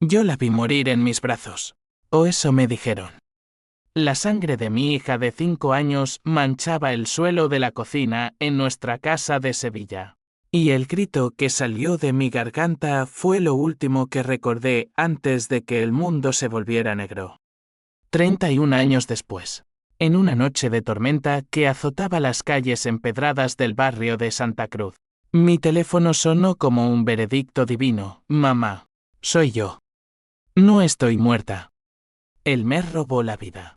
Yo la vi morir en mis brazos. O eso me dijeron. La sangre de mi hija de 5 años manchaba el suelo de la cocina en nuestra casa de Sevilla. Y el grito que salió de mi garganta fue lo último que recordé antes de que el mundo se volviera negro. 31 años después, en una noche de tormenta que azotaba las calles empedradas del barrio de Santa Cruz, mi teléfono sonó como un veredicto divino. Mamá, soy yo. No estoy muerta. Él me robó la vida.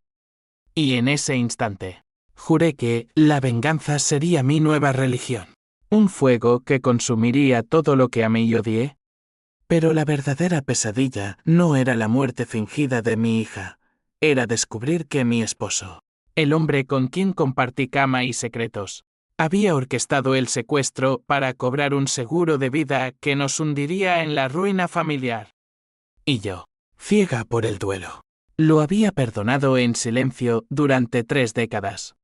Y en ese instante, juré que la venganza sería mi nueva religión. Un fuego que consumiría todo lo que amé y odié. Pero la verdadera pesadilla no era la muerte fingida de mi hija. Era descubrir que mi esposo, el hombre con quien compartí cama y secretos, había orquestado el secuestro para cobrar un seguro de vida que nos hundiría en la ruina familiar. Y yo, ciega por el duelo, lo había perdonado en silencio durante 3 décadas.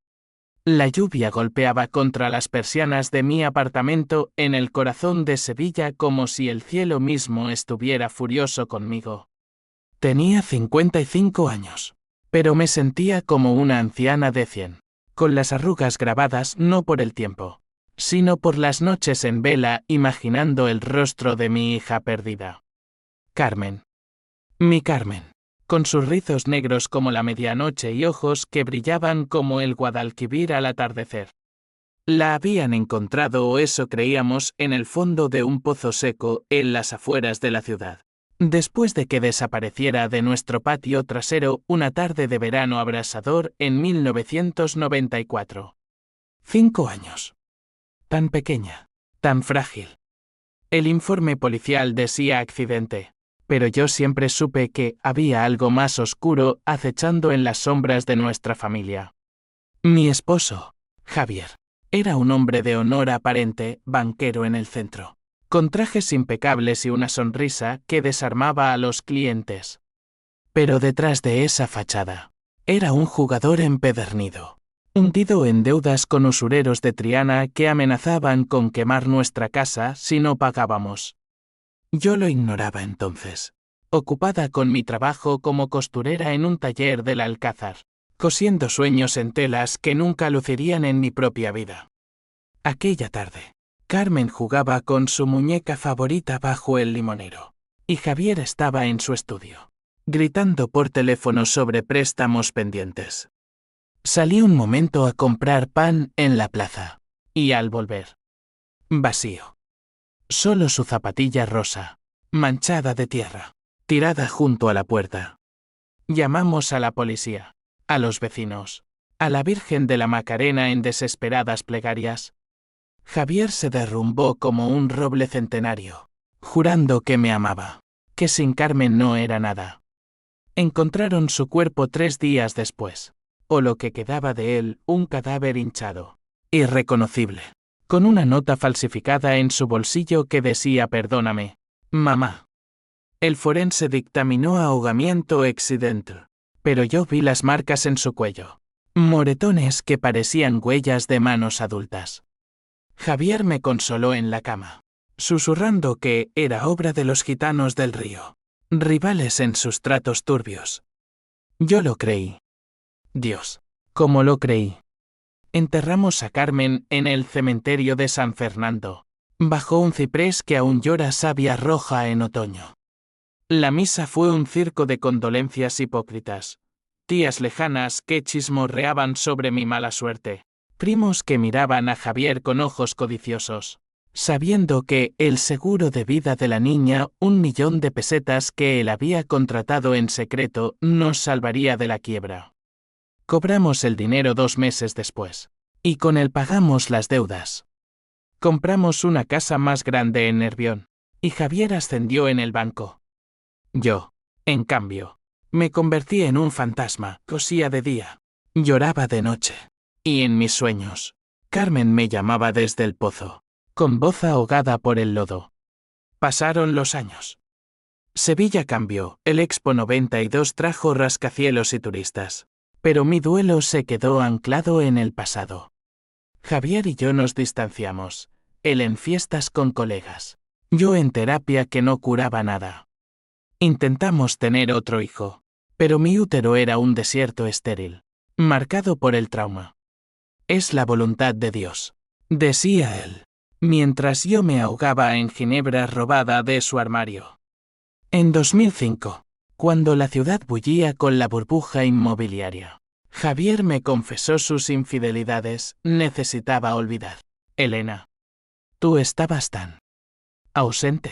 La lluvia golpeaba contra las persianas de mi apartamento en el corazón de Sevilla como si el cielo mismo estuviera furioso conmigo. Tenía 55 años, pero me sentía como una anciana de 100, con las arrugas grabadas no por el tiempo, sino por las noches en vela imaginando el rostro de mi hija perdida. Carmen. Mi Carmen, con sus rizos negros como la medianoche y ojos que brillaban como el Guadalquivir al atardecer. La habían encontrado, o eso creíamos, en el fondo de un pozo seco en las afueras de la ciudad, después de que desapareciera de nuestro patio trasero una tarde de verano abrasador en 1994. 5 años. Tan pequeña, tan frágil. El informe policial decía accidente, pero yo siempre supe que había algo más oscuro acechando en las sombras de nuestra familia. Mi esposo, Javier, era un hombre de honor aparente, banquero en el centro, con trajes impecables y una sonrisa que desarmaba a los clientes. Pero detrás de esa fachada, era un jugador empedernido, hundido en deudas con usureros de Triana que amenazaban con quemar nuestra casa si no pagábamos. Yo lo ignoraba entonces, ocupada con mi trabajo como costurera en un taller del Alcázar, cosiendo sueños en telas que nunca lucirían en mi propia vida. Aquella tarde, Carmen jugaba con su muñeca favorita bajo el limonero, y Javier estaba en su estudio, gritando por teléfono sobre préstamos pendientes. Salí un momento a comprar pan en la plaza, y al volver, vacío. Solo su zapatilla rosa, manchada de tierra, tirada junto a la puerta. Llamamos a la policía, a los vecinos, a la Virgen de la Macarena en desesperadas plegarias. Javier se derrumbó como un roble centenario, jurando que me amaba, que sin Carmen no era nada. Encontraron su cuerpo 3 días después, o lo que quedaba de él, un cadáver hinchado, irreconocible, con una nota falsificada en su bolsillo que decía perdóname, mamá. El forense dictaminó ahogamiento accidental, pero yo vi las marcas en su cuello, moretones que parecían huellas de manos adultas. Javier me consoló en la cama, susurrando que era obra de los gitanos del río, rivales en sus tratos turbios. Yo lo creí. Dios, ¿cómo lo creí? Enterramos a Carmen en el cementerio de San Fernando, bajo un ciprés que aún llora savia roja en otoño. La misa fue un circo de condolencias hipócritas, tías lejanas que chismorreaban sobre mi mala suerte, primos que miraban a Javier con ojos codiciosos, sabiendo que el seguro de vida de la niña, 1.000.000 de pesetas que él había contratado en secreto, nos salvaría de la quiebra. Cobramos el dinero 2 meses después, y con él pagamos las deudas. Compramos una casa más grande en Nervión, y Javier ascendió en el banco. Yo, en cambio, me convertí en un fantasma, cosía de día, lloraba de noche, y en mis sueños, Carmen me llamaba desde el pozo, con voz ahogada por el lodo. Pasaron los años. Sevilla cambió, el Expo 92 trajo rascacielos y turistas, pero mi duelo se quedó anclado en el pasado. Javier y yo nos distanciamos, él en fiestas con colegas, yo en terapia que no curaba nada. Intentamos tener otro hijo, pero mi útero era un desierto estéril, marcado por el trauma. Es la voluntad de Dios, decía él, mientras yo me ahogaba en ginebra robada de su armario. En 2005, cuando la ciudad bullía con la burbuja inmobiliaria, Javier me confesó sus infidelidades. Necesitaba olvidar. Elena, tú estabas tan ausente.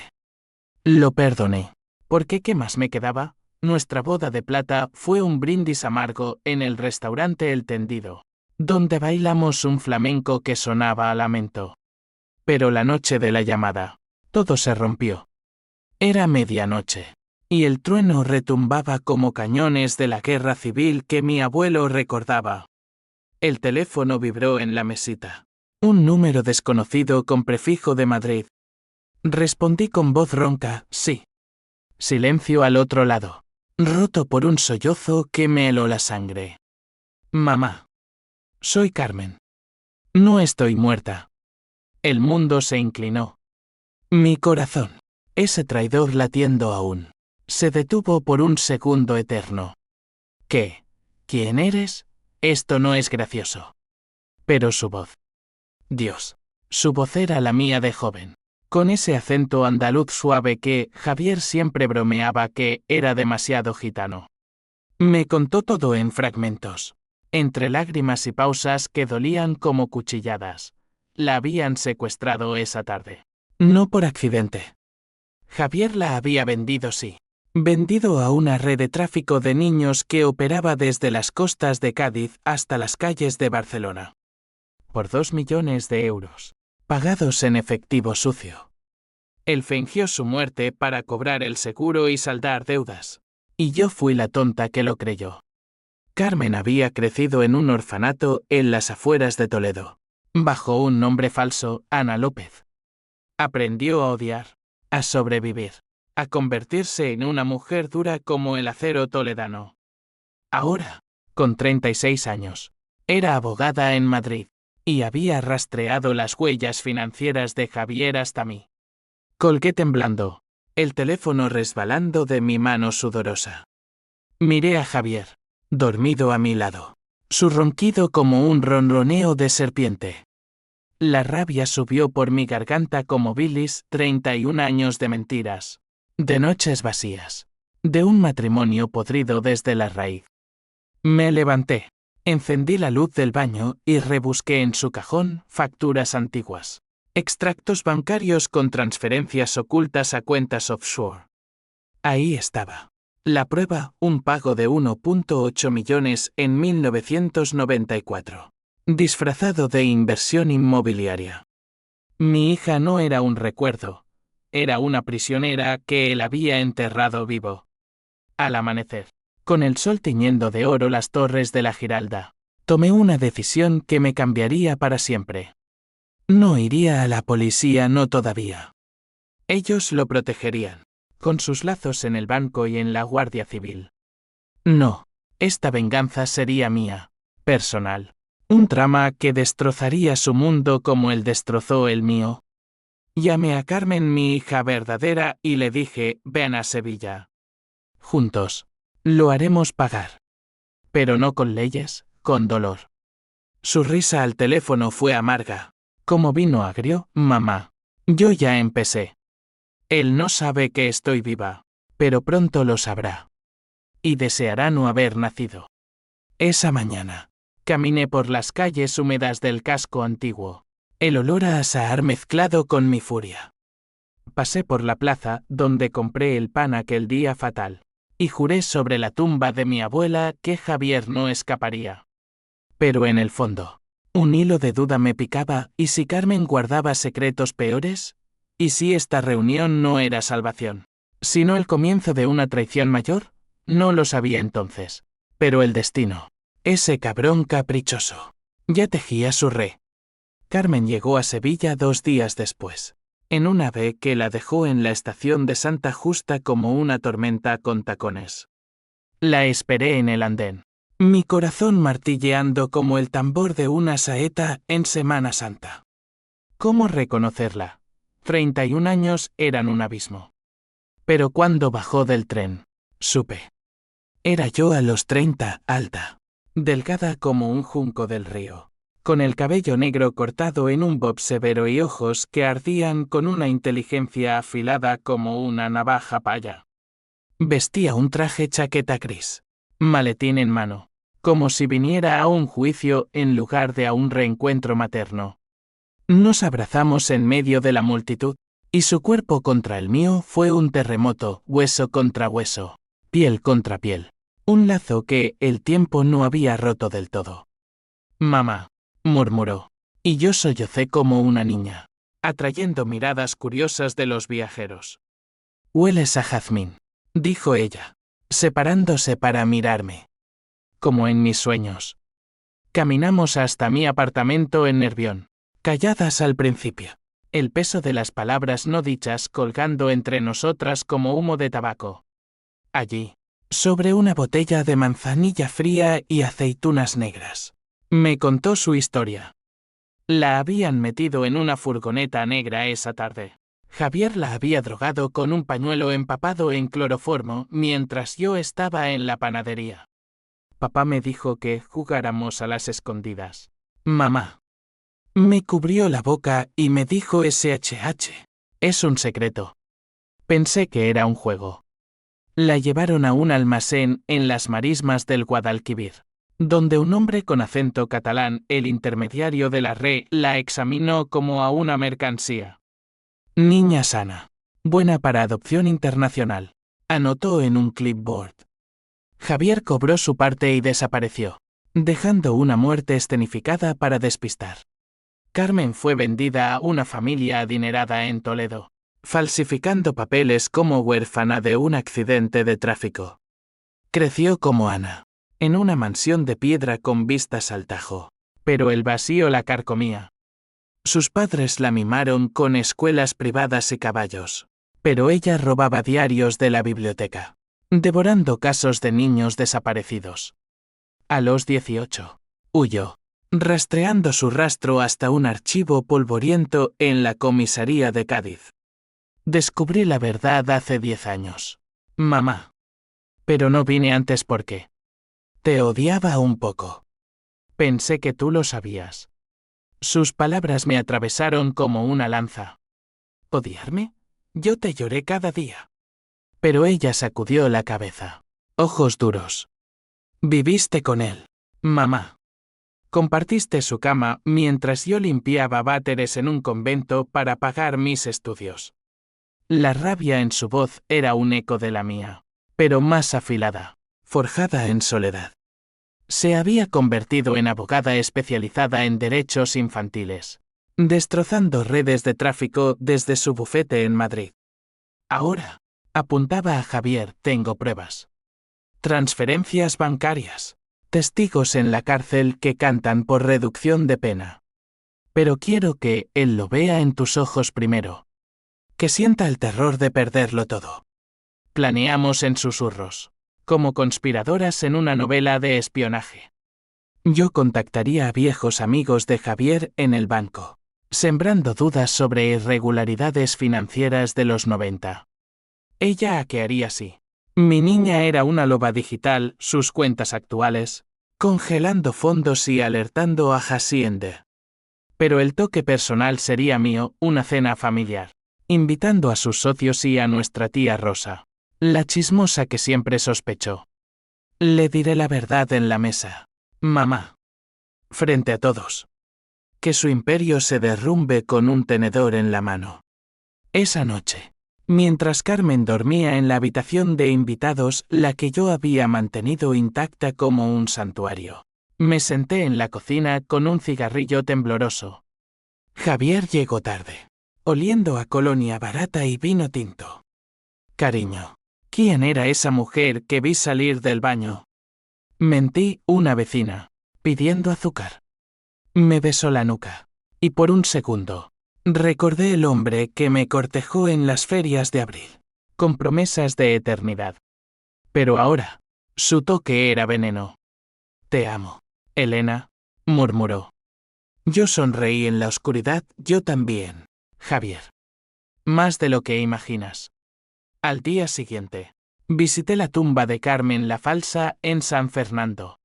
Lo perdoné. Porque ¿qué más me quedaba? Nuestra boda de plata fue un brindis amargo en el restaurante El Tendido, donde bailamos un flamenco que sonaba a lamento. Pero la noche de la llamada, todo se rompió. Era medianoche, y el trueno retumbaba como cañones de la guerra civil que mi abuelo recordaba. El teléfono vibró en la mesita. Un número desconocido con prefijo de Madrid. Respondí con voz ronca, sí. Silencio al otro lado, roto por un sollozo que me heló la sangre. Mamá. Soy Carmen. No estoy muerta. El mundo se inclinó. Mi corazón, ese traidor latiendo aún, se detuvo por un segundo eterno. ¿Qué? ¿Quién eres? Esto no es gracioso. Pero su voz. Dios. Su voz era la mía de joven, con ese acento andaluz suave que Javier siempre bromeaba que era demasiado gitano. Me contó todo en fragmentos, entre lágrimas y pausas que dolían como cuchilladas. La habían secuestrado esa tarde. No por accidente. Javier la había vendido, sí. Vendido a una red de tráfico de niños que operaba desde las costas de Cádiz hasta las calles de Barcelona. Por 2 millones de euros, pagados en efectivo sucio. Él fingió su muerte para cobrar el seguro y saldar deudas. Y yo fui la tonta que lo creyó. Carmen había crecido en un orfanato en las afueras de Toledo, bajo un nombre falso, Ana López. Aprendió a odiar, a sobrevivir, a convertirse en una mujer dura como el acero toledano. Ahora, con 36 años, era abogada en Madrid, y había rastreado las huellas financieras de Javier hasta mí. Colgué temblando, el teléfono resbalando de mi mano sudorosa. Miré a Javier, dormido a mi lado, su ronquido como un ronroneo de serpiente. La rabia subió por mi garganta como bilis. 31 años de mentiras, de noches vacías, de un matrimonio podrido desde la raíz. Me levanté, encendí la luz del baño y rebusqué en su cajón facturas antiguas, extractos bancarios con transferencias ocultas a cuentas offshore. Ahí estaba. La prueba, un pago de 1,8 millones en 1994. Disfrazado de inversión inmobiliaria. Mi hija no era un recuerdo, era una prisionera que él había enterrado vivo. Al amanecer, con el sol tiñendo de oro las torres de la Giralda, tomé una decisión que me cambiaría para siempre. No iría a la policía, no todavía. Ellos lo protegerían, con sus lazos en el banco y en la Guardia Civil. No, esta venganza sería mía, personal. Un trama que destrozaría su mundo como él destrozó el mío. Llamé a Carmen, mi hija verdadera, y le dije, ven a Sevilla. Juntos. Lo haremos pagar. Pero no con leyes, con dolor. Su risa al teléfono fue amarga. Como vino agrio, mamá. Yo ya empecé. Él no sabe que estoy viva, pero pronto lo sabrá. Y deseará no haber nacido. Esa mañana, caminé por las calles húmedas del casco antiguo, el olor a azahar mezclado con mi furia. Pasé por la plaza donde compré el pan aquel día fatal, y juré sobre la tumba de mi abuela que Javier no escaparía. Pero en el fondo, un hilo de duda me picaba. ¿Y si Carmen guardaba secretos peores? ¿Y si esta reunión no era salvación, sino el comienzo de una traición mayor? No lo sabía entonces. Pero el destino, ese cabrón caprichoso, ya tejía su re. Carmen llegó a Sevilla 2 días después, en un ave que la dejó en la estación de Santa Justa como una tormenta con tacones. La esperé en el andén, mi corazón martilleando como el tambor de una saeta en Semana Santa. ¿Cómo reconocerla? 31 años eran un abismo. Pero cuando bajó del tren, supe. Era yo a los 30, alta, delgada como un junco del río, con el cabello negro cortado en un bob severo y ojos que ardían con una inteligencia afilada como una navaja paya. Vestía un traje chaqueta gris, maletín en mano, como si viniera a un juicio en lugar de a un reencuentro materno. Nos abrazamos en medio de la multitud, y su cuerpo contra el mío fue un terremoto, hueso contra hueso, piel contra piel. Un lazo que el tiempo no había roto del todo. Mamá, murmuró, y yo sollocé como una niña, atrayendo miradas curiosas de los viajeros. Hueles a jazmín, dijo ella, separándose para mirarme. Como en mis sueños. Caminamos hasta mi apartamento en Nervión, calladas al principio, el peso de las palabras no dichas colgando entre nosotras como humo de tabaco. Allí, sobre una botella de manzanilla fría y aceitunas negras, me contó su historia. La habían metido en una furgoneta negra esa tarde. Javier la había drogado con un pañuelo empapado en cloroformo mientras yo estaba en la panadería. Papá me dijo que jugáramos a las escondidas. Mamá. Me cubrió la boca y me dijo SHH. Es un secreto. Pensé que era un juego. La llevaron a un almacén en las marismas del Guadalquivir, donde un hombre con acento catalán, el intermediario de la RE, la examinó como a una mercancía. Niña sana. Buena para adopción internacional. Anotó en un clipboard. Javier cobró su parte y desapareció, dejando una muerte escenificada para despistar. Carmen fue vendida a una familia adinerada en Toledo, falsificando papeles como huérfana de un accidente de tráfico. Creció como Ana, en una mansión de piedra con vistas al Tajo, pero el vacío la carcomía. Sus padres la mimaron con escuelas privadas y caballos, pero ella robaba diarios de la biblioteca, devorando casos de niños desaparecidos. A los 18, huyó, rastreando su rastro hasta un archivo polvoriento en la comisaría de Cádiz. Descubrí la verdad hace 10 años. Mamá. Pero no vine antes porque te odiaba un poco. Pensé que tú lo sabías. Sus palabras me atravesaron como una lanza. ¿Odiarme? Yo te lloré cada día. Pero ella sacudió la cabeza. Ojos duros. Viviste con él, mamá. Compartiste su cama mientras yo limpiaba váteres en un convento para pagar mis estudios. La rabia en su voz era un eco de la mía, pero más afilada, forjada en soledad. Se había convertido en abogada especializada en derechos infantiles, destrozando redes de tráfico desde su bufete en Madrid. Ahora, apuntaba a Javier, tengo pruebas. Transferencias bancarias. Testigos en la cárcel que cantan por reducción de pena. Pero quiero que él lo vea en tus ojos primero. Que sienta el terror de perderlo todo. Planeamos en susurros, como conspiradoras en una novela de espionaje. Yo contactaría a viejos amigos de Javier en el banco, sembrando dudas sobre irregularidades financieras de los 90. Ella hackearía sí. Mi niña era una loba digital, sus cuentas actuales, congelando fondos y alertando a Hacienda. Pero el toque personal sería mío, una cena familiar, invitando a sus socios y a nuestra tía Rosa, la chismosa que siempre sospechó. Le diré la verdad en la mesa, mamá. Frente a todos. Que su imperio se derrumbe con un tenedor en la mano. Esa noche. Mientras Carmen dormía en la habitación de invitados, la que yo había mantenido intacta como un santuario, me senté en la cocina con un cigarrillo tembloroso. Javier llegó tarde, oliendo a colonia barata y vino tinto. Cariño, ¿quién era esa mujer que vi salir del baño? Mentí, una vecina, pidiendo azúcar. Me besó la nuca, y por un segundo, recordé el hombre que me cortejó en las ferias de abril, con promesas de eternidad. Pero ahora, su toque era veneno. Te amo, Elena, murmuró. Yo sonreí en la oscuridad, yo también, Javier. Más de lo que imaginas. Al día siguiente, visité la tumba de Carmen la Falsa en San Fernando.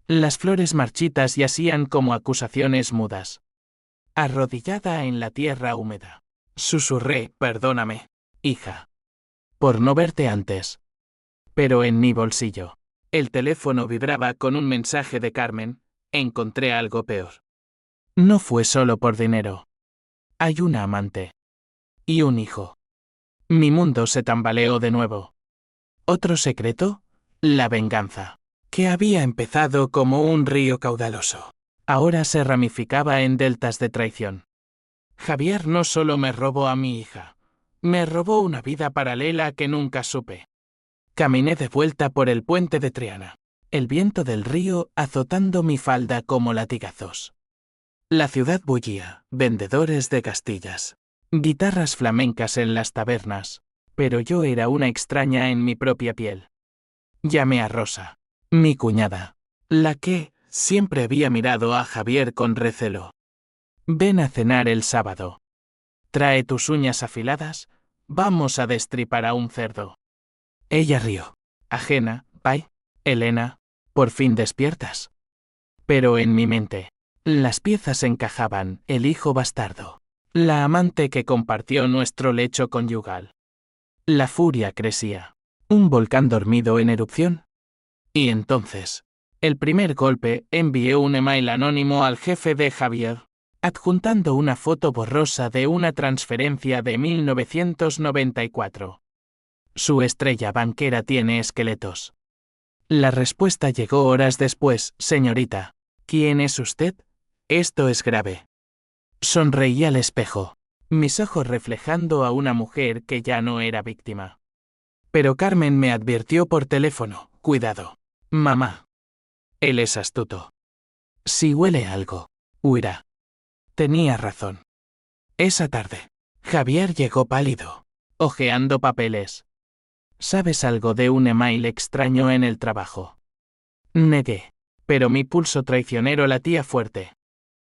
Las flores marchitas yacían como acusaciones mudas. Arrodillada en la tierra húmeda, susurré: perdóname, hija, por no verte antes. Pero en mi bolsillo, el teléfono vibraba con un mensaje de Carmen. Encontré algo peor. No fue solo por dinero. Hay una amante. Y un hijo. Mi mundo se tambaleó de nuevo. ¿Otro secreto? La venganza, que había empezado como un río caudaloso, ahora se ramificaba en deltas de traición. Javier no solo me robó a mi hija, me robó una vida paralela que nunca supe. Caminé de vuelta por el puente de Triana, el viento del río azotando mi falda como latigazos. La ciudad bullía, vendedores de castillas, guitarras flamencas en las tabernas, pero yo era una extraña en mi propia piel. Llamé a Rosa, mi cuñada, la que siempre había mirado a Javier con recelo. Ven a cenar el sábado. Trae tus uñas afiladas, vamos a destripar a un cerdo. Ella rió. Ajena, Pai, Elena, por fin despiertas. Pero en mi mente, las piezas encajaban: el hijo bastardo, la amante que compartió nuestro lecho conyugal. La furia crecía. Un volcán dormido en erupción. Y entonces, el primer golpe, envié un email anónimo al jefe de Javier, adjuntando una foto borrosa de una transferencia de 1994. Su estrella banquera tiene esqueletos. La respuesta llegó horas después: señorita, ¿quién es usted? Esto es grave. Sonreí al espejo, mis ojos reflejando a una mujer que ya no era víctima. Pero Carmen me advirtió por teléfono: cuidado, mamá. Él es astuto. Si huele algo, huirá. Tenía razón. Esa tarde, Javier llegó pálido, hojeando papeles. ¿Sabes algo de un email extraño en el trabajo? Negué, pero mi pulso traicionero latía fuerte.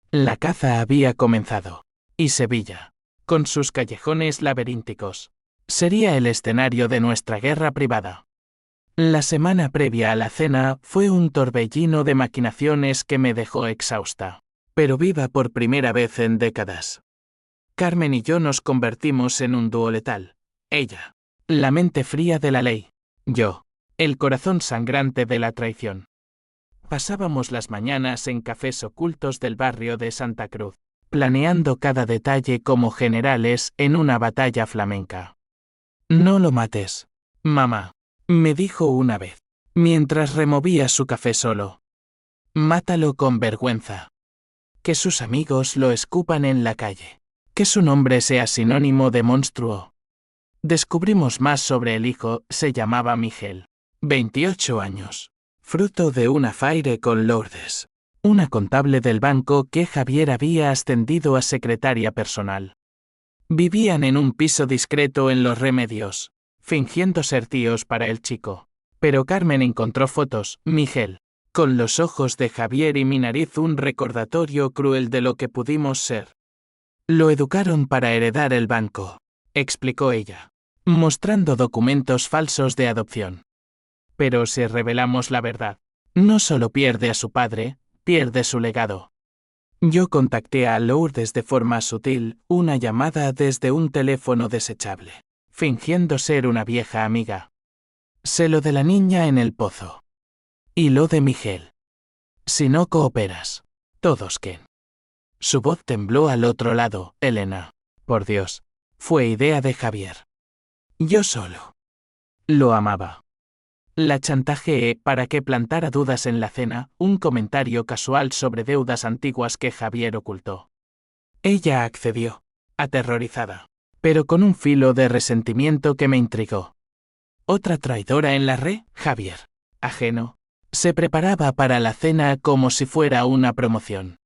La caza había comenzado, y Sevilla, con sus callejones laberínticos, sería el escenario de nuestra guerra privada. La semana previa a la cena fue un torbellino de maquinaciones que me dejó exhausta, pero viva por primera vez en décadas. Carmen y yo nos convertimos en un dúo letal. Ella, la mente fría de la ley; yo, el corazón sangrante de la traición. Pasábamos las mañanas en cafés ocultos del barrio de Santa Cruz, planeando cada detalle como generales en una batalla flamenca. No lo mates, mamá, me dijo una vez, mientras removía su café solo. Mátalo con vergüenza. Que sus amigos lo escupan en la calle. Que su nombre sea sinónimo de monstruo. Descubrimos más sobre el hijo. Se llamaba Miguel. 28 años. Fruto de un affaire con Lourdes, una contable del banco que Javier había ascendido a secretaria personal. Vivían en un piso discreto en Los Remedios, fingiendo ser tíos para el chico. Pero Carmen encontró fotos: Miguel, con los ojos de Javier y mi nariz, un recordatorio cruel de lo que pudimos ser. Lo educaron para heredar el banco, explicó ella, mostrando documentos falsos de adopción. Pero si revelamos la verdad, no solo pierde a su padre, pierde su legado. Yo contacté a Lourdes de forma sutil, una llamada desde un teléfono desechable, fingiendo ser una vieja amiga. Sé lo de la niña en el pozo. Y lo de Miguel. Si no cooperas, todos que. Su voz tembló al otro lado. Elena, por Dios, fue idea de Javier. Yo solo. Lo amaba. La chantajeé para que plantara dudas en la cena, un comentario casual sobre deudas antiguas que Javier ocultó. Ella accedió, aterrorizada, pero con un filo de resentimiento que me intrigó. ¿Otra traidora en la red? Javier, ajeno, se preparaba para la cena como si fuera una promoción.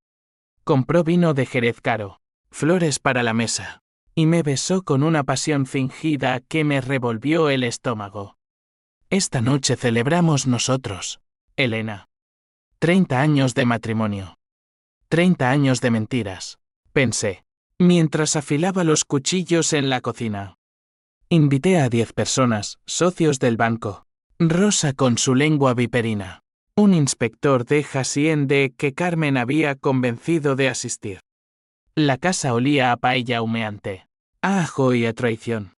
Compró vino de Jerez caro, flores para la mesa, y me besó con una pasión fingida que me revolvió el estómago. Esta noche celebramos nosotros, Elena. 30 años de matrimonio. 30 años de mentiras, pensé, mientras afilaba los cuchillos en la cocina. Invité a 10 personas, socios del banco. Rosa con su lengua viperina. Un inspector de Hacienda que Carmen había convencido de asistir. La casa olía a paella humeante, a ajo y a traición.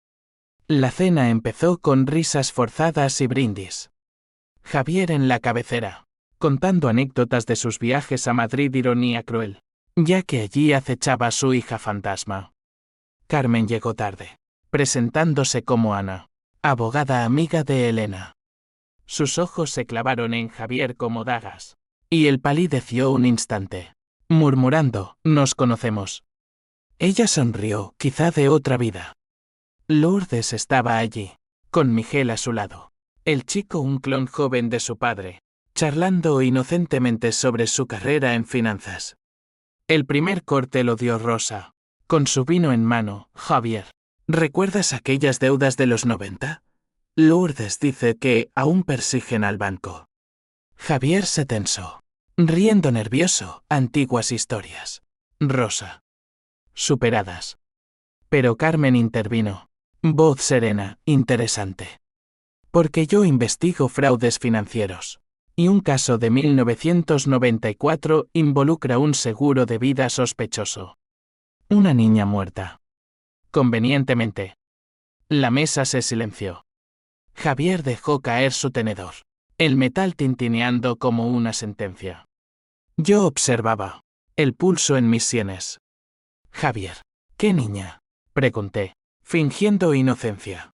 La cena empezó con risas forzadas y brindis. Javier en la cabecera, contando anécdotas de sus viajes a Madrid, ironía cruel, ya que allí acechaba su hija fantasma. Carmen llegó tarde, presentándose como Ana, abogada amiga de Elena. Sus ojos se clavaron en Javier como dagas, y él palideció un instante, murmurando, «Nos conocemos». Ella sonrió, quizá de otra vida. Lourdes estaba allí, con Miguel a su lado. El chico, un clon joven de su padre, charlando inocentemente sobre su carrera en finanzas. El primer corte lo dio Rosa, con su vino en mano. Javier, ¿recuerdas aquellas deudas de los 90? Lourdes dice que aún persiguen al banco. Javier se tensó, riendo nervioso. Antiguas historias. Rosa. Superadas. Pero Carmen intervino. Voz serena, interesante. Porque yo investigo fraudes financieros. Y un caso de 1994 involucra un seguro de vida sospechoso. Una niña muerta. Convenientemente. La mesa se silenció. Javier dejó caer su tenedor, el metal tintineando como una sentencia. Yo observaba, el pulso en mis sienes. Javier, ¿qué niña?, pregunté, fingiendo inocencia.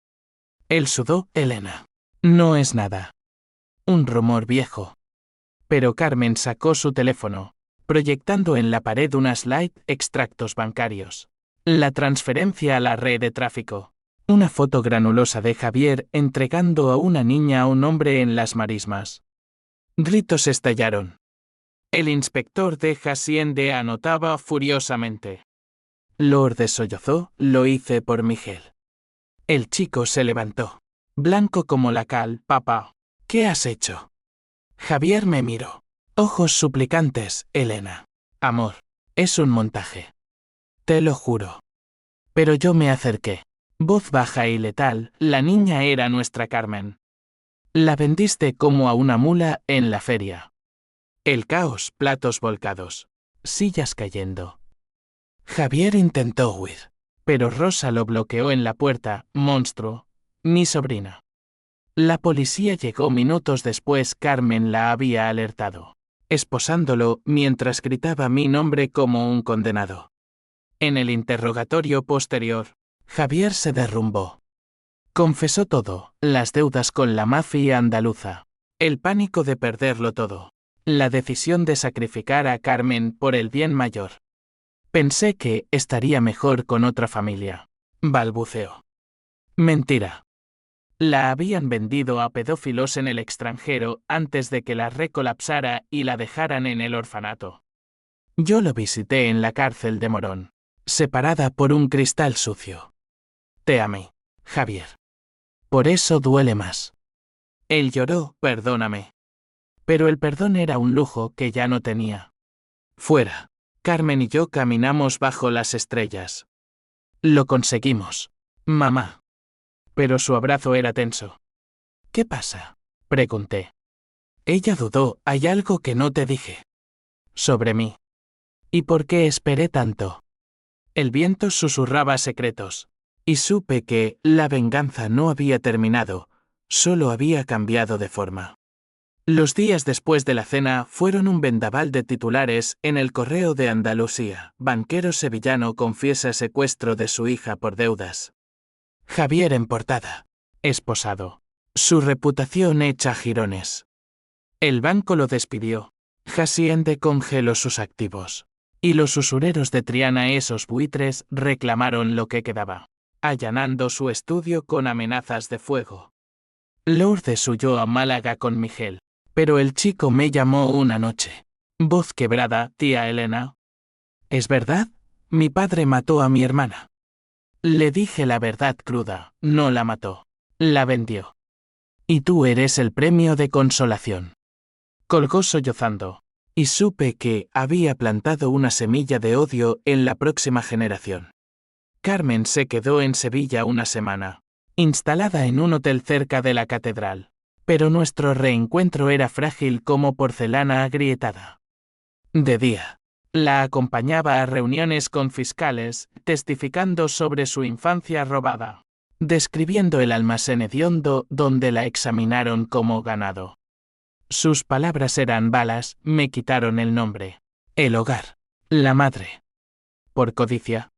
Él sudó. Elena. No es nada. Un rumor viejo. Pero Carmen sacó su teléfono, proyectando en la pared una slide, extractos bancarios. La transferencia a la red de tráfico. Una foto granulosa de Javier entregando a una niña a un hombre en las marismas. Gritos estallaron. El inspector de Hacienda anotaba furiosamente. Lourdes sollozó. Lo hice por Miguel. El chico se levantó, blanco como la cal. Papá, ¿qué has hecho? Javier me miró. Ojos suplicantes. Elena. Amor, es un montaje. Te lo juro. Pero yo me acerqué. Voz baja y letal. La niña era nuestra Carmen. La vendiste como a una mula en la feria. El caos, platos volcados, sillas cayendo. Javier intentó huir, pero Rosa lo bloqueó en la puerta. Monstruo, mi sobrina. La policía llegó minutos después. Carmen la había alertado, esposándolo mientras gritaba mi nombre como un condenado. En el interrogatorio posterior, Javier se derrumbó. Confesó todo, las deudas con la mafia andaluza, el pánico de perderlo todo, la decisión de sacrificar a Carmen por el bien mayor. Pensé que estaría mejor con otra familia, balbuceó. Mentira. La habían vendido a pedófilos en el extranjero antes de que la red colapsara y la dejaran en el orfanato. Yo lo visité en la cárcel de Morón, separada por un cristal sucio. Te amé, Javier. Por eso duele más. Él lloró. Perdóname. Pero el perdón era un lujo que ya no tenía. Fuera. Carmen y yo caminamos bajo las estrellas. Lo conseguimos, mamá. Pero su abrazo era tenso. ¿Qué pasa?, pregunté. Ella dudó. Hay algo que no te dije. Sobre mí. ¿Y por qué esperé tanto? El viento susurraba secretos. Y supe que la venganza no había terminado, solo había cambiado de forma. Los días después de la cena fueron un vendaval de titulares en El Correo de Andalucía. Banquero sevillano confiesa secuestro de su hija por deudas. Javier en portada. Esposado. Su reputación hecha jirones. El banco lo despidió. Hacienda congeló sus activos. Y los usureros de Triana, esos buitres, reclamaron lo que quedaba, allanando su estudio con amenazas de fuego. Lourdes huyó a Málaga con Miguel, pero el chico me llamó una noche. Voz quebrada. Tía Elena. ¿Es verdad? Mi padre mató a mi hermana. Le dije la verdad cruda. No la mató. La vendió. Y tú eres el premio de consolación. Colgó sollozando. Y supe que había plantado una semilla de odio en la próxima generación. Carmen se quedó en Sevilla una semana, instalada en un hotel cerca de la catedral. Pero nuestro reencuentro era frágil como porcelana agrietada. De día, la acompañaba a reuniones con fiscales, testificando sobre su infancia robada, describiendo el almacén hediondo donde la examinaron como ganado. Sus palabras eran balas, me quitaron el nombre, el hogar, la madre. Por codicia.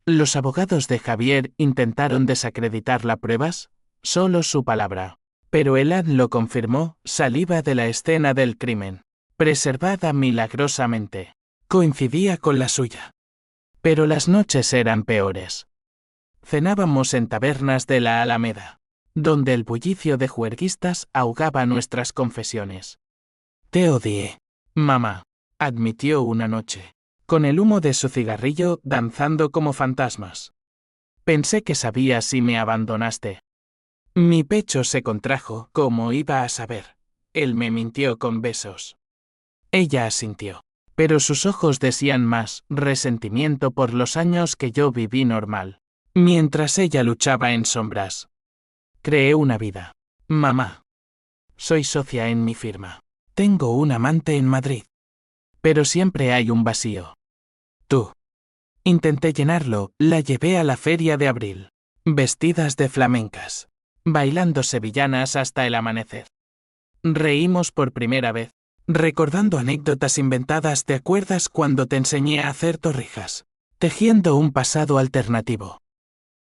Los abogados de Javier intentaron desacreditar las pruebas, solo su palabra. Pero Elan lo confirmó, saliva de la escena del crimen, preservada milagrosamente. Coincidía con la suya. Pero las noches eran peores. Cenábamos en tabernas de la Alameda, donde el bullicio de juerguistas ahogaba nuestras confesiones. Te odié, mamá, admitió una noche, con el humo de su cigarrillo danzando como fantasmas. Pensé que sabías si me abandonaste. Mi pecho se contrajo, como iba a saber. Él me mintió con besos. Ella asintió, pero sus ojos decían más resentimiento por los años que yo viví normal, mientras ella luchaba en sombras. Creé una vida. Mamá. Soy socia en mi firma. Tengo un amante en Madrid. Pero siempre hay un vacío. Tú. Intenté llenarlo, la llevé a la feria de abril, vestidas de flamencas, bailando sevillanas hasta el amanecer. Reímos por primera vez, recordando anécdotas inventadas. ¿Te acuerdas cuando te enseñé a hacer torrijas? Tejiendo un pasado alternativo.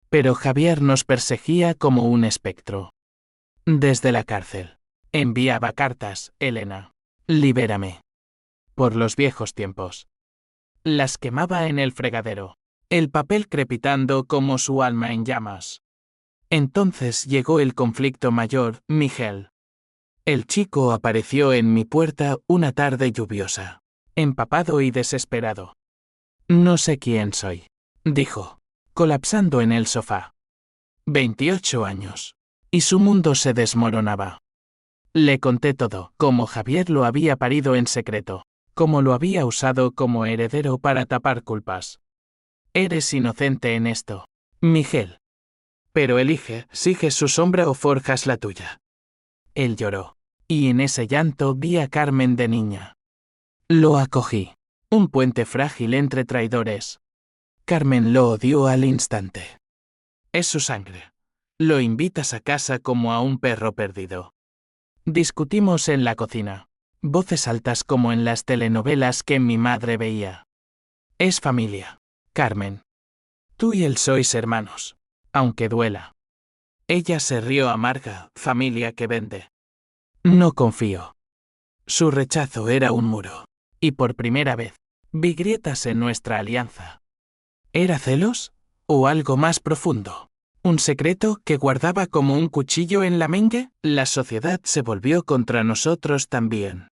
Pero Javier nos perseguía como un espectro. Desde la cárcel. Enviaba cartas, Elena. Libérame. Por los viejos tiempos. Las quemaba en el fregadero, el papel crepitando como su alma en llamas. Entonces llegó el conflicto mayor, Miguel. El chico apareció en mi puerta una tarde lluviosa, empapado y desesperado. No sé quién soy, dijo, colapsando en el sofá. 28 años. Y su mundo se desmoronaba. Le conté todo, cómo Javier lo había parido en secreto, cómo lo había usado como heredero para tapar culpas. Eres inocente en esto, Miguel. Pero elige, sigue su sombra o forjas la tuya. Él lloró, y en ese llanto vi a Carmen de niña. Lo acogí, un puente frágil entre traidores. Carmen lo odió al instante. Es su sangre. Lo invitas a casa como a un perro perdido. Discutimos en la cocina, voces altas como en las telenovelas que mi madre veía. Es familia, Carmen. Tú y él sois hermanos, aunque duela. Ella se rió amarga, familia que vende. No confío. Su rechazo era un muro, y por primera vez, vi grietas en nuestra alianza. ¿Era celos? ¿O algo más profundo? ¿Un secreto que guardaba como un cuchillo en la mengue? La sociedad se volvió contra nosotros también.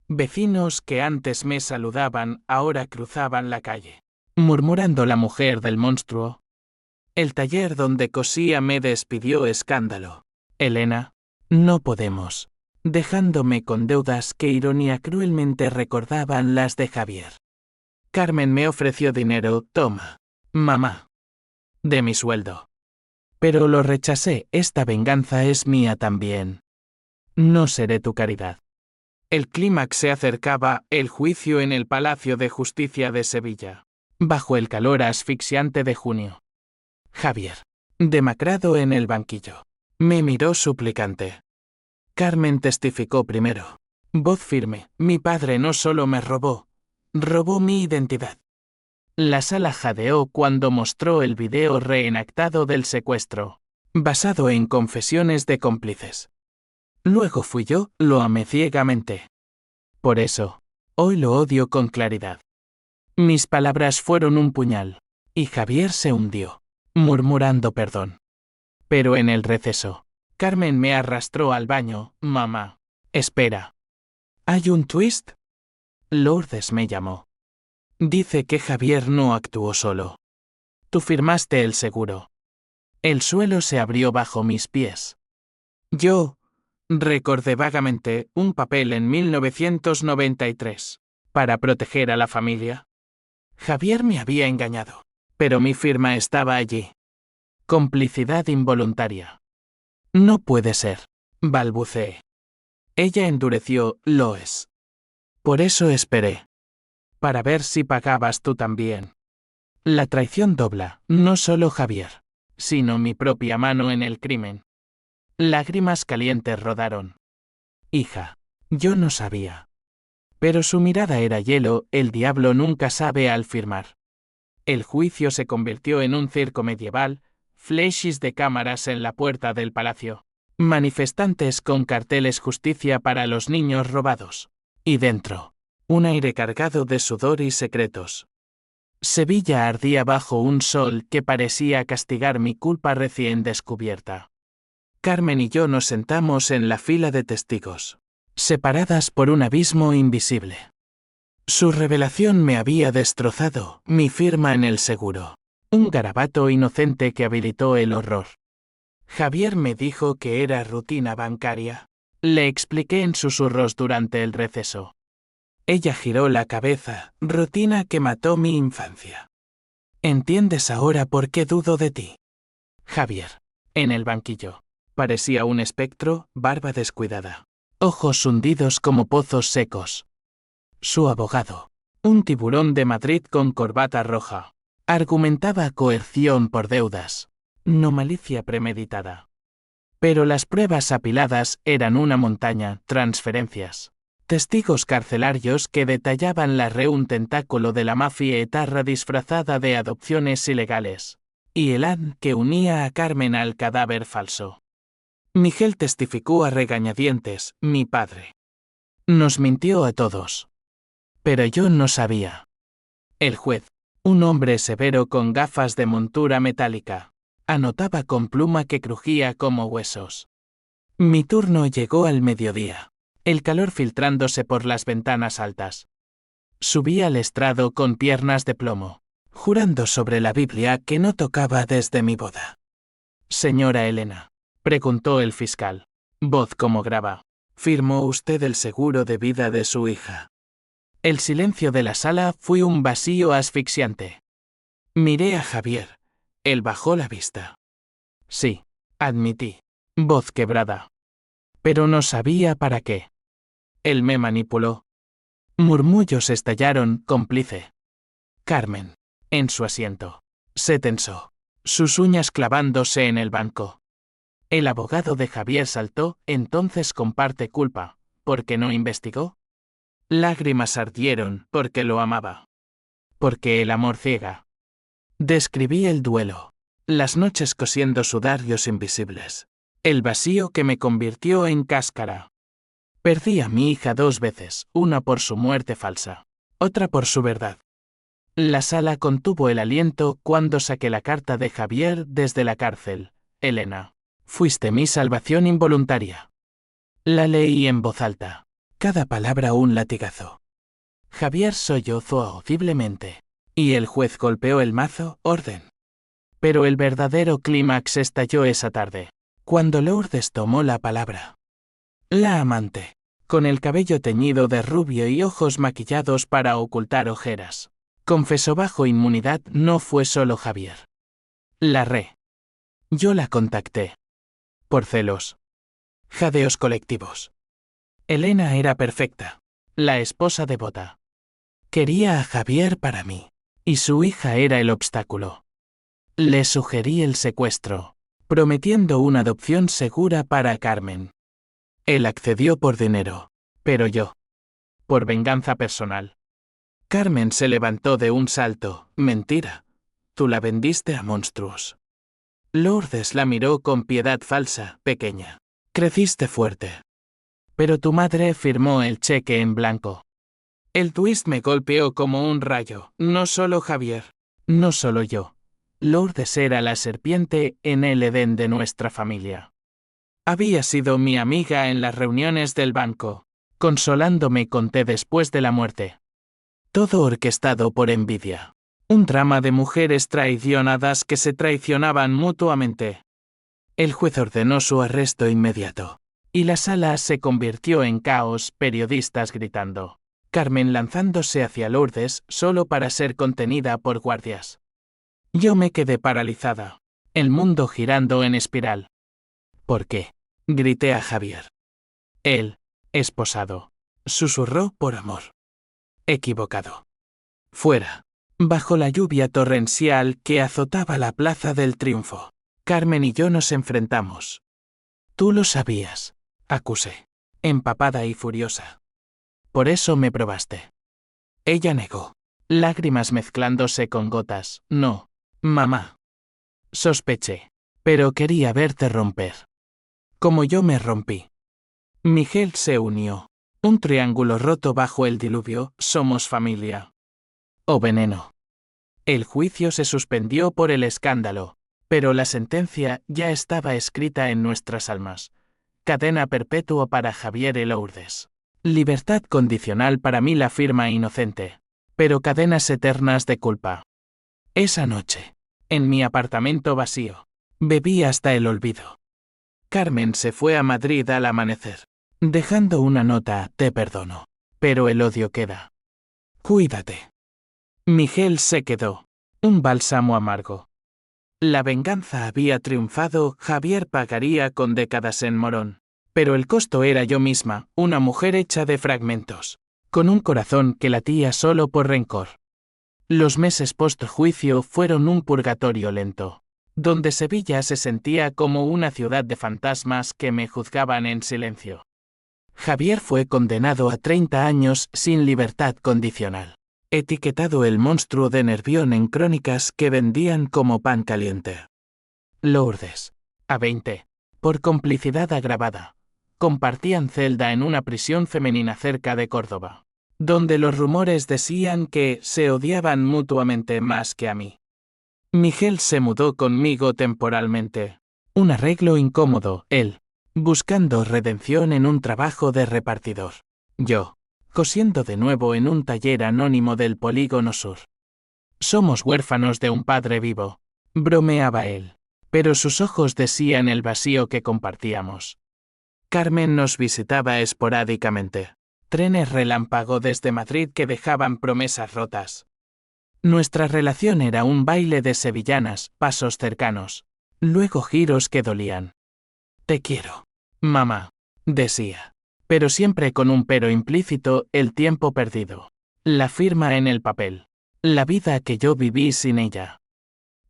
Vecinos que antes me saludaban ahora cruzaban la calle, murmurando la mujer del monstruo. El taller donde cosía me despidió escándalo. Elena, no podemos. Dejándome con deudas que ironía cruelmente recordaban las de Javier. Carmen me ofreció dinero, toma, mamá, de mi sueldo. Pero lo rechacé, esta venganza es mía también. No seré tu caridad. El clímax se acercaba, el juicio en el Palacio de Justicia de Sevilla, bajo el calor asfixiante de junio. Javier, demacrado en el banquillo, me miró suplicante. Carmen testificó primero. Voz firme, mi padre no solo me robó mi identidad. La sala jadeó cuando mostró el video reenactado del secuestro, basado en confesiones de cómplices. Luego fui yo, lo amé ciegamente. Por eso, hoy lo odio con claridad. Mis palabras fueron un puñal, y Javier se hundió, murmurando perdón. Pero en el receso, Carmen me arrastró al baño. Mamá, espera. ¿Hay un twist? Lourdes me llamó. Dice que Javier no actuó solo. Tú firmaste el seguro. El suelo se abrió bajo mis pies. Yo recordé vagamente un papel en 1993, para proteger a la familia. Javier me había engañado, pero mi firma estaba allí. Complicidad involuntaria. No puede ser, balbuceé. Ella endureció, lo es. Por eso esperé. Para ver si pagabas tú también. La traición dobla, no solo Javier, sino mi propia mano en el crimen. Lágrimas calientes rodaron. Hija, yo no sabía. Pero su mirada era hielo, el diablo nunca sabe al firmar. El juicio se convirtió en un circo medieval, flashes de cámaras en la puerta del palacio, manifestantes con carteles justicia para los niños robados. Y dentro, un aire cargado de sudor y secretos. Sevilla ardía bajo un sol que parecía castigar mi culpa recién descubierta. Carmen y yo nos sentamos en la fila de testigos, separadas por un abismo invisible. Su revelación me había destrozado, mi firma en el seguro. Un garabato inocente que habilitó el horror. Javier me dijo que era rutina bancaria. Le expliqué en susurros durante el receso. Ella giró la cabeza, rutina que mató mi infancia. ¿Entiendes ahora por qué dudo de ti? Javier, en el banquillo. Parecía un espectro, barba descuidada. Ojos hundidos como pozos secos. Su abogado, un tiburón de Madrid con corbata roja, argumentaba coerción por deudas, no malicia premeditada. Pero las pruebas apiladas eran una montaña, transferencias. Testigos carcelarios que detallaban un tentáculo de la mafia etarra disfrazada de adopciones ilegales. Y el ad que unía a Carmen al cadáver falso. Miguel testificó a regañadientes, mi padre. Nos mintió a todos. Pero yo no sabía. El juez, un hombre severo con gafas de montura metálica, anotaba con pluma que crujía como huesos. Mi turno llegó al mediodía, el calor filtrándose por las ventanas altas. Subí al estrado con piernas de plomo, jurando sobre la Biblia que no tocaba desde mi boda. Señora Elena, preguntó el fiscal, voz como grava, ¿firmó usted el seguro de vida de su hija? El silencio de la sala fue un vacío asfixiante. Miré a Javier. Él bajó la vista. Sí, admití, voz quebrada. Pero no sabía para qué. Él me manipuló. Murmullos estallaron, cómplice. Carmen, en su asiento, se tensó, sus uñas clavándose en el banco. El abogado de Javier saltó, entonces comparte culpa, ¿por qué no investigó? Lágrimas ardieron, porque lo amaba. Porque el amor ciega. Describí el duelo, las noches cosiendo sudarios invisibles, el vacío que me convirtió en cáscara. Perdí a mi hija 2 veces, una por su muerte falsa, otra por su verdad. La sala contuvo el aliento cuando saqué la carta de Javier desde la cárcel. Elena, fuiste mi salvación involuntaria. La leí en voz alta, cada palabra un latigazo. Javier sollozó audiblemente, y el juez golpeó el mazo, orden. Pero el verdadero clímax estalló esa tarde, cuando Lourdes tomó la palabra. La amante, con el cabello teñido de rubio y ojos maquillados para ocultar ojeras, confesó bajo inmunidad, no fue solo Javier. Yo la contacté. Por celos. Jadeos colectivos. Elena era perfecta, la esposa devota. Quería a Javier para mí, y su hija era el obstáculo. Le sugerí el secuestro, prometiendo una adopción segura para Carmen. Él accedió por dinero, pero yo, por venganza personal. Carmen se levantó de un salto, mentira, tú la vendiste a monstruos. Lourdes la miró con piedad falsa, pequeña. Creciste fuerte. Pero tu madre firmó el cheque en blanco. El twist me golpeó como un rayo, no solo Javier, no solo yo. Lourdes era la serpiente en el Edén de nuestra familia. Había sido mi amiga en las reuniones del banco, consolándome con té después de la muerte. Todo orquestado por envidia. Un drama de mujeres traicionadas que se traicionaban mutuamente. El juez ordenó su arresto inmediato, y la sala se convirtió en caos, periodistas gritando. Carmen lanzándose hacia Lourdes solo para ser contenida por guardias. Yo me quedé paralizada. El mundo girando en espiral. ¿Por qué? Grité a Javier. Él, esposado, susurró por amor. Equivocado. Fuera. Bajo la lluvia torrencial que azotaba la Plaza del Triunfo, Carmen y yo nos enfrentamos. Tú lo sabías, acusé, empapada y furiosa. Por eso me probaste. Ella negó, lágrimas mezclándose con gotas. No, mamá. Sospeché, pero quería verte romper. Como yo me rompí. Miguel se unió. Un triángulo roto bajo el diluvio, somos familia. O veneno. El juicio se suspendió por el escándalo, pero la sentencia ya estaba escrita en nuestras almas. Cadena perpetua para Javier Lourdes. Libertad condicional para mí, la firma inocente. Pero cadenas eternas de culpa. Esa noche, en mi apartamento vacío, bebí hasta el olvido. Carmen se fue a Madrid al amanecer, dejando una nota: te perdono, pero el odio queda. Cuídate. Miguel se quedó, un bálsamo amargo. La venganza había triunfado, Javier pagaría con décadas en Morón. Pero el costo era yo misma, una mujer hecha de fragmentos, con un corazón que latía solo por rencor. Los meses post-juicio fueron un purgatorio lento, donde Sevilla se sentía como una ciudad de fantasmas que me juzgaban en silencio. Javier fue condenado a 30 años sin libertad condicional. Etiquetado el monstruo de Nervión en crónicas que vendían como pan caliente. Lourdes, a 20, por complicidad agravada, compartían celda en una prisión femenina cerca de Córdoba, donde los rumores decían que se odiaban mutuamente más que a mí. Miguel se mudó conmigo temporalmente. Un arreglo incómodo, él, buscando redención en un trabajo de repartidor. Yo, cosiendo de nuevo en un taller anónimo del Polígono Sur. Somos huérfanos de un padre vivo, bromeaba él, pero sus ojos decían el vacío que compartíamos. Carmen nos visitaba esporádicamente. Trenes relámpago desde Madrid que dejaban promesas rotas. Nuestra relación era un baile de sevillanas, pasos cercanos, luego giros que dolían. Te quiero, mamá, decía. Pero siempre con un pero implícito: el tiempo perdido. La firma en el papel. La vida que yo viví sin ella.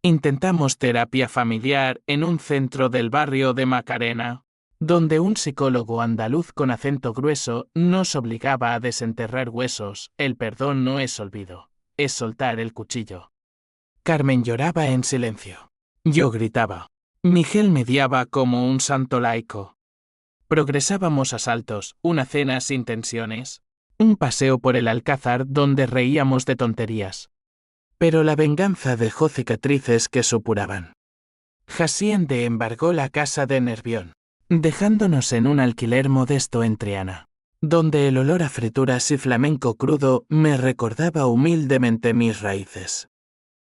Intentamos terapia familiar en un centro del barrio de Macarena, donde un psicólogo andaluz con acento grueso nos obligaba a desenterrar huesos. El perdón no es olvido, es soltar el cuchillo. Carmen lloraba en silencio. Yo gritaba. Miguel mediaba como un santo laico. Progresábamos a saltos, una cena sin tensiones, un paseo por el Alcázar donde reíamos de tonterías. Pero la venganza dejó cicatrices que supuraban. Hacienda embargó la casa de Nervión, dejándonos en un alquiler modesto en Triana, donde el olor a frituras y flamenco crudo me recordaba humildemente mis raíces.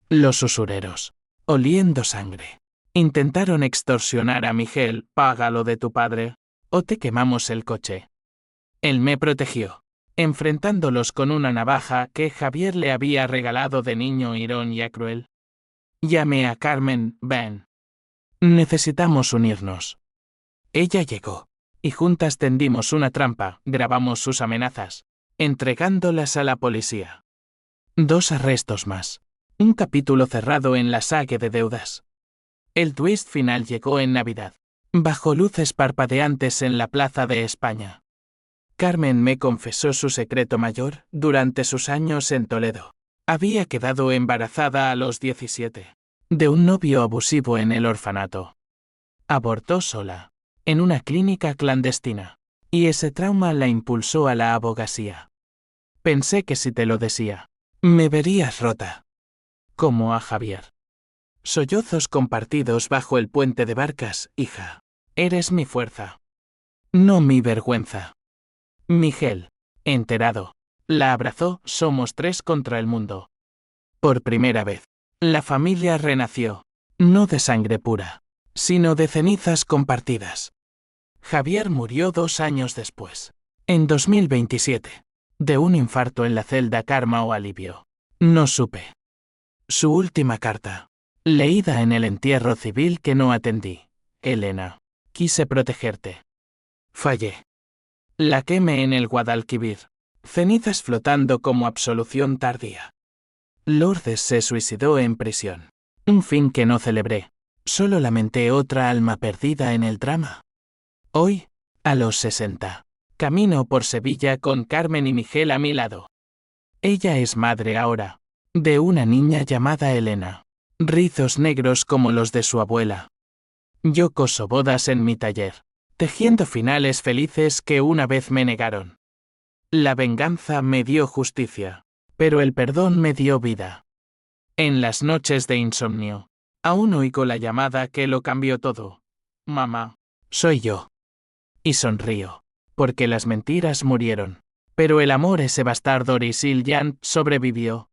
Los usureros, oliendo sangre, intentaron extorsionar a Miguel: págalo de tu padre, o te quemamos el coche. Él me protegió, enfrentándolos con una navaja que Javier le había regalado de niño ironía cruel. Llamé a Carmen: ven. Necesitamos unirnos. Ella llegó, y juntas tendimos una trampa, grabamos sus amenazas, entregándolas a la policía. 2 arrestos más. Un capítulo cerrado en la saga de deudas. El twist final llegó en Navidad, bajo luces parpadeantes en la Plaza de España. Carmen me confesó su secreto mayor: durante sus años en Toledo, había quedado embarazada a los 17, de un novio abusivo en el orfanato. Abortó sola, en una clínica clandestina, y ese trauma la impulsó a la abogacía. Pensé que si te lo decía, me verías rota. Como a Javier. Sollozos compartidos bajo el puente de Barcas: hija, eres mi fuerza, no mi vergüenza. Miguel, enterado, la abrazó: somos 3 contra el mundo. Por primera vez, la familia renació, no de sangre pura, sino de cenizas compartidas. Javier murió 2 años después, en 2027, de un infarto en la celda. Karma o alivio. No supe. Su última carta. Leída en el entierro civil que no atendí. Elena. Quise protegerte. Fallé. La quemé en el Guadalquivir. Cenizas flotando como absolución tardía. Lourdes se suicidó en prisión. Un fin que no celebré. Solo lamenté otra alma perdida en el drama. Hoy, a los 60, camino por Sevilla con Carmen y Miguel a mi lado. Ella es madre ahora, de una niña llamada Elena. Rizos negros como los de su abuela. Yo coso bodas en mi taller, tejiendo finales felices que una vez me negaron. La venganza me dio justicia, pero el perdón me dio vida. En las noches de insomnio, aún oigo la llamada que lo cambió todo. Mamá, soy yo. Y sonrío, porque las mentiras murieron. Pero el amor ese bastardo Orisil Jan sobrevivió.